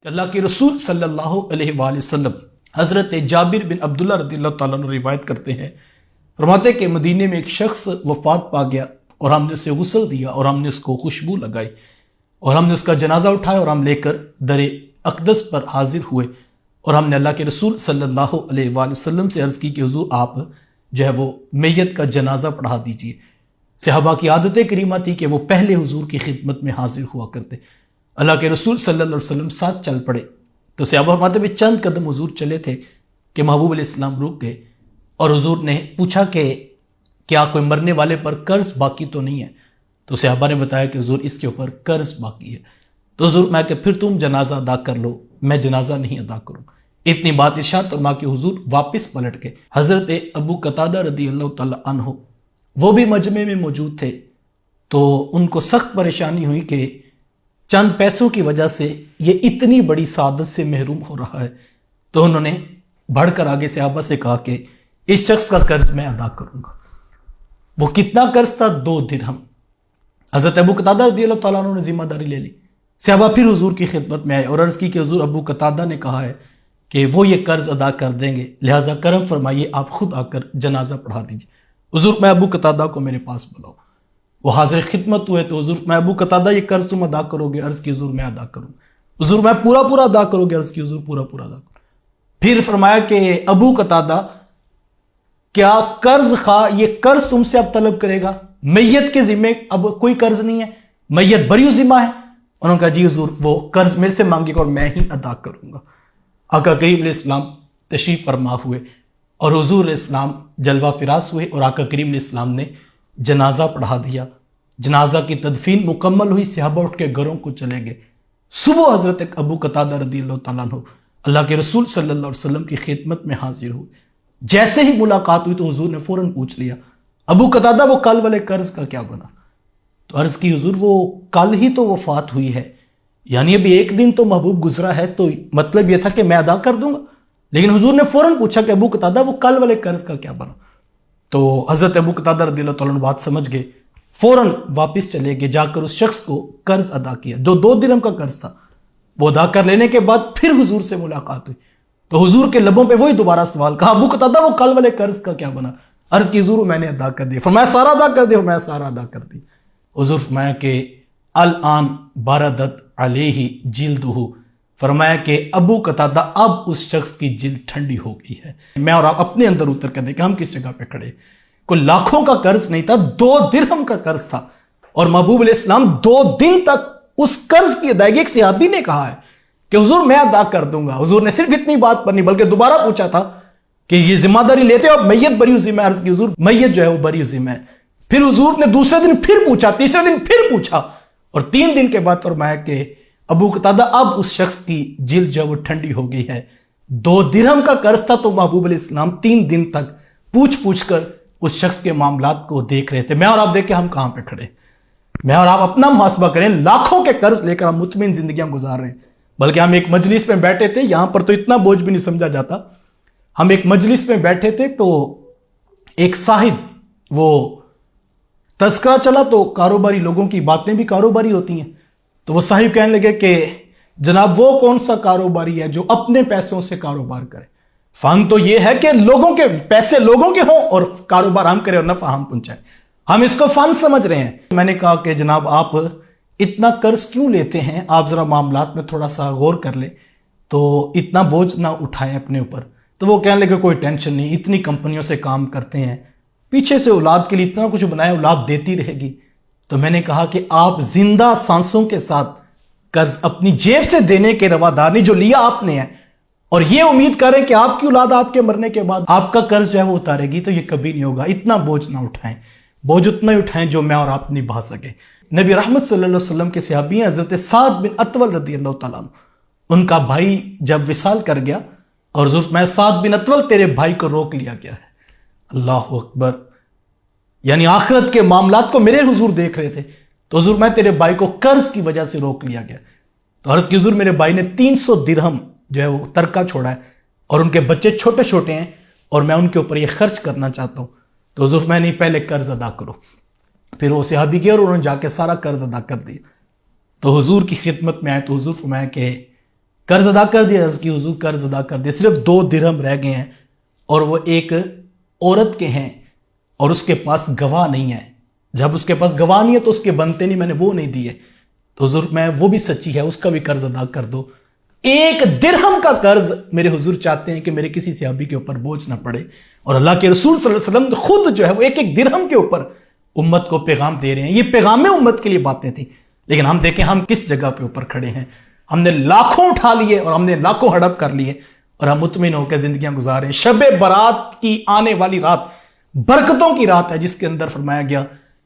کہ اللہ کے رسول صلی اللہ علیہ وآلہ وسلم حضرت جابر بن عبداللہ رضی اللہ تعالیٰ عنہ روایت کرتے ہیں، فرماتے کہ مدینے میں ایک شخص وفات پا گیا اور ہم نے اسے غسل دیا اور ہم نے اس کو خوشبو لگائی اور ہم نے اس کا جنازہ اٹھایا اور ہم لے کر در اقدس پر حاضر ہوئے اور ہم نے اللہ کے رسول صلی اللہ علیہ وآلہ وسلم سے عرض کی کہ حضور آپ جو ہے وہ میت کا جنازہ پڑھا دیجئے۔ صحابہ کی عادت کریمہ تھی کہ وہ پہلے حضور کی خدمت میں حاضر ہوا کرتے۔ اللہ کے رسول صلی اللہ علیہ وسلم ساتھ چل پڑے تو صحابہ فرماتے ہیں چند قدم حضور چلے تھے کہ محبوب علیہ السلام رک گئے اور حضور نے پوچھا کہ کیا کوئی مرنے والے پر قرض باقی تو نہیں ہے؟ تو صحابہ نے بتایا کہ حضور اس کے اوپر قرض باقی ہے۔ تو حضور میں کہ پھر تم جنازہ ادا کر لو، میں جنازہ نہیں ادا کروں۔ اتنی بات ارشاد فرما کے حضور واپس پلٹ کے حضرت ابو قتادہ رضی اللہ تعالی عنہ وہ بھی مجمع میں موجود تھے تو ان کو سخت پریشانی ہوئی کہ چند پیسوں کی وجہ سے یہ اتنی بڑی سعادت سے محروم ہو رہا ہے، تو انہوں نے بڑھ کر آگے صحابہ سے کہا کہ اس شخص کا قرض میں ادا کروں گا۔ وہ کتنا قرض تھا؟ 2 درہم۔ حضرت ابو قتادہ رضی اللہ تعالیٰ عنہ نے ذمہ داری لے لی۔ صحابہ پھر حضور کی خدمت میں آئے اور عرض کی کہ حضور ابو قتادہ نے کہا ہے کہ وہ یہ قرض ادا کر دیں گے، لہٰذا کرم فرمائیے آپ خود آ کر جنازہ پڑھا دیجیے۔ حضور میں ابو قتادہ کو میرے پاس بلاؤ۔ وہ حاضر خدمت ہوئے تو حضور میں ابو قتادہ یہ قرض تم ادا کرو گے؟ عرض کی حضور میں ادا کروں۔ حضور میں پورا پورا ادا کرو گے؟ عرض کی حضور پورا پورا ادا کروں۔ پھر فرمایا کہ ابو قتادہ کیا قرض خواہ یہ قرض تم سے اب طلب کرے گا؟ میت کے ذمے اب کوئی قرض نہیں ہے، میت بری ذمہ ہے۔ انہوں نے کہا جی حضور وہ قرض میرے سے مانگے گا اور میں ہی ادا کروں گا۔ آقا کریم علیہ السلام تشریف فرما ہوئے اور حضور علیہ السلام جلوہ فراز ہوئے اور آقا کریم علیہ السلام نے جنازہ پڑھا دیا۔ جنازہ کی تدفین مکمل ہوئی، صحابہ اٹھ کے گھروں کو چلے گئے۔ صبح حضرت ابو قتادہ رضی اللہ تعالیٰ عنہ اللہ کے رسول صلی اللہ علیہ وسلم کی خدمت میں حاضر ہوئے۔ جیسے ہی ملاقات ہوئی تو حضور نے فوراً پوچھ لیا ابو قتادہ وہ کل والے قرض کا کیا بنا؟ تو عرض کی حضور وہ کل ہی تو وفات ہوئی ہے، یعنی ابھی 1 دن تو محبوب گزرا ہے، تو مطلب یہ تھا کہ میں ادا کر دوں گا۔ لیکن حضور نے فوراً پوچھا کہ ابو قتادہ وہ کل والے قرض کا کیا بنا؟ تو حضرت ابو قتادہ رضی اللہ تعالیٰ عنہ بات سمجھ گئے، فوراً واپس چلے گئے، جا کر اس شخص کو قرض ادا کیا جو 2 درہم کا قرض تھا۔ وہ ادا کر لینے کے بعد پھر حضور سے ملاقات ہوئی تو حضور کے لبوں پہ وہی دوبارہ سوال، کہا ابو قتادہ وہ کل والے قرض کا کیا بنا؟ عرض کی حضور میں نے ادا کر دیا۔ فرمایا سارا ادا کر دیا؟ میں سارا ادا کر دی۔ حضور فرمایا کہ الان بردت علیہ جلدہ، فرمایا کہ ابو قتادہ اب اس شخص کی جلد ٹھنڈی ہو گئی ہے۔ میں اور آپ اپنے اندر اتر کر دیکھیں ہم کس جگہ پہ کھڑے، کوئی لاکھوں کا قرض نہیں تھا، 2 درہم کا قرض تھا، اور محبوب علیہ السلام 2 دن تک اس قرض کی ادائیگی، ایک صحابی نے کہا ہے کہ حضور میں ادا کر دوں گا۔ حضور نے صرف اتنی بات پر نہیں بلکہ دوبارہ پوچھا تھا کہ یہ ذمہ داری لیتے ہو؟ میت بری ذمہ ہے؟ عرض کی حضور میت جو ہے وہ بری ذمہ ہے۔ پھر حضور نے دوسرے دن پھر پوچھا، تیسرے دن پھر پوچھا، اور 3 دن کے بعد فرمایا کہ ابو قتادہ اب اس شخص کی جلد جو ہے وہ ٹھنڈی ہو گئی ہے۔ 2 درہم کا قرض تھا تو محبوب علیہ السلام 3 دن تک پوچھ کر اس شخص کے معاملات کو دیکھ رہے تھے۔ میں اور آپ دیکھیں ہم کہاں پہ کھڑے، میں اور آپ اپنا محاسبہ کریں، لاکھوں کے قرض لے کر ہم مطمئن زندگیاں گزار رہے ہیں۔ بلکہ ہم ایک مجلس میں بیٹھے تھے، یہاں پر تو اتنا بوجھ بھی نہیں سمجھا جاتا، ہم ایک مجلس میں بیٹھے تھے تو ایک صاحب وہ تذکرہ چلا تو کاروباری لوگوں کی باتیں بھی کاروباری ہوتی ہیں، تو وہ صاحب کہنے لگے کہ جناب وہ کون سا کاروباری ہے جو اپنے پیسوں سے کاروبار کرے؟ فن تو یہ ہے کہ لوگوں کے پیسے لوگوں کے ہوں اور کاروبار ہم کریں اور نفع ہم پہنچائیں، ہم اس کو فن سمجھ رہے ہیں۔ میں نے کہا کہ جناب آپ اتنا قرض کیوں لیتے ہیں؟ آپ ذرا معاملات میں تھوڑا سا غور کر لیں تو اتنا بوجھ نہ اٹھائیں اپنے اوپر۔ تو وہ کہنے لگے کوئی ٹینشن نہیں، اتنی کمپنیوں سے کام کرتے ہیں، پیچھے سے اولاد کے لیے اتنا کچھ بنایا، اولاد دیتی رہے گی۔ تو میں نے کہا کہ آپ زندہ سانسوں کے ساتھ قرض اپنی جیب سے دینے کے روادار نہیں، جو لیا آپ نے ہے، اور یہ امید کریں کہ آپ کی اولاد آپ کے مرنے کے بعد آپ کا قرض جو ہے وہ اتارے گی، تو یہ کبھی نہیں ہوگا۔ اتنا بوجھ نہ اٹھائیں، بوجھ اتنا ہی اٹھائیں جو میں اور آپ نبھا سکے۔ نبی رحمت صلی اللہ علیہ وسلم کے صحابی ہیں حضرت سعد بن اطول رضی اللہ تعالیٰ عنہ، ان کا بھائی جب وصال کر گیا اور حضور میں سعد بن اطول تیرے بھائی کو روک لیا گیا ہے۔ اللہ اکبر، یعنی آخرت کے معاملات کو میرے حضور دیکھ رہے تھے، تو حضور میں تیرے بھائی کو قرض کی وجہ سے روک لیا گیا۔ تو عرض کی حضور میرے بھائی نے 300 درہم جو ہے وہ ترکہ چھوڑا ہے، اور ان کے بچے چھوٹے چھوٹے ہیں اور میں ان کے اوپر یہ خرچ کرنا چاہتا ہوں۔ تو حضور میں نہیں، پہلے قرض ادا کرو۔ پھر وہ صحابی گئے اور انہوں نے جا کے سارا قرض ادا کر دیا۔ تو حضور کی خدمت میں آئے تو حضور فرمایا کہ قرض ادا کر دیا، عرض کی حضور قرض ادا کر دیا، صرف 2 درہم رہ گئے ہیں اور وہ ایک عورت کے ہیں اور اس کے پاس گواہ نہیں ہے. جب اس کے پاس گواہ نہیں ہے تو اس کے بنتے نہیں، میں نے وہ نہیں دیے. تو حضور میں وہ بھی سچی ہے، اس کا بھی قرض ادا کر دو. 1 درہم کا قرض میرے حضور چاہتے ہیں کہ میرے کسی صحابی کے اوپر بوجھ نہ پڑے. اور اللہ کے رسول صلی اللہ علیہ وسلم خود جو ہے وہ 1 درہم کے اوپر امت کو پیغام دے رہے ہیں. یہ پیغام امت کے لیے باتیں تھیں، لیکن ہم دیکھیں ہم کس جگہ پہ اوپر کھڑے ہیں. ہم نے لاکھوں اٹھا لیے اور ہم نے لاکھوں ہڑپ کر لیے اور ہم مطمئن ہو کے زندگیاں گزارے. شب برات کی آنے والی رات برکتوں کی رات ہے، جس کے اندر فرمایا گیا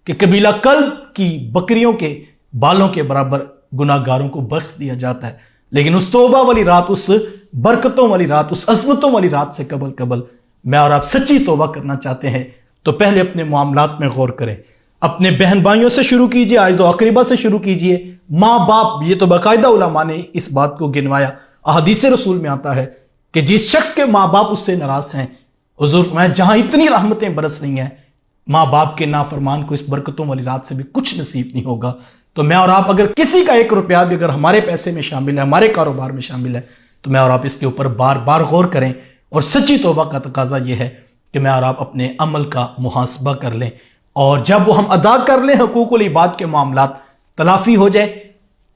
کہ قبیلہ کلب کی بکریوں کے بالوں کے برابر گناہ گاروں کو بخش دیا جاتا ہے. لیکن اس توبہ والی رات، اس برکتوں والی رات، اس عظمتوں والی رات سے قبل میں اور آپ سچی توبہ کرنا چاہتے ہیں تو پہلے اپنے معاملات میں غور کریں. اپنے بہن بھائیوں سے شروع کیجئے، اعز و اقربا سے شروع کیجئے، ماں باپ. یہ تو باقاعدہ علماء نے اس بات کو گنوایا. احادیث رسول میں آتا ہے کہ جس شخص کے ماں باپ اس سے ناراض ہیں، حضور میں جہاں اتنی رحمتیں برس رہی ہیں، ماں باپ کے نافرمان کو اس برکتوں والی رات سے بھی کچھ نصیب نہیں ہوگا. تو میں اور آپ اگر کسی کا 1 روپیہ بھی اگر ہمارے پیسے میں شامل ہے، ہمارے کاروبار میں شامل ہے، تو میں اور آپ اس کے اوپر بار بار غور کریں. اور سچی توبہ کا تقاضا یہ ہے کہ میں اور آپ اپنے عمل کا محاسبہ کر لیں، اور جب وہ ہم ادا کر لیں، حقوق العباد کے معاملات تلافی ہو جائے،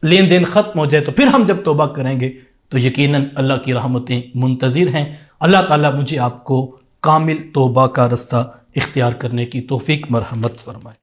لین دین ختم ہو جائے، تو پھر ہم جب توبہ کریں گے تو یقیناً اللہ کی رحمتیں منتظر ہیں. اللہ تعالیٰ مجھے آپ کو کامل توبہ کا رستہ اختیار کرنے کی توفیق مرحمت فرمائے.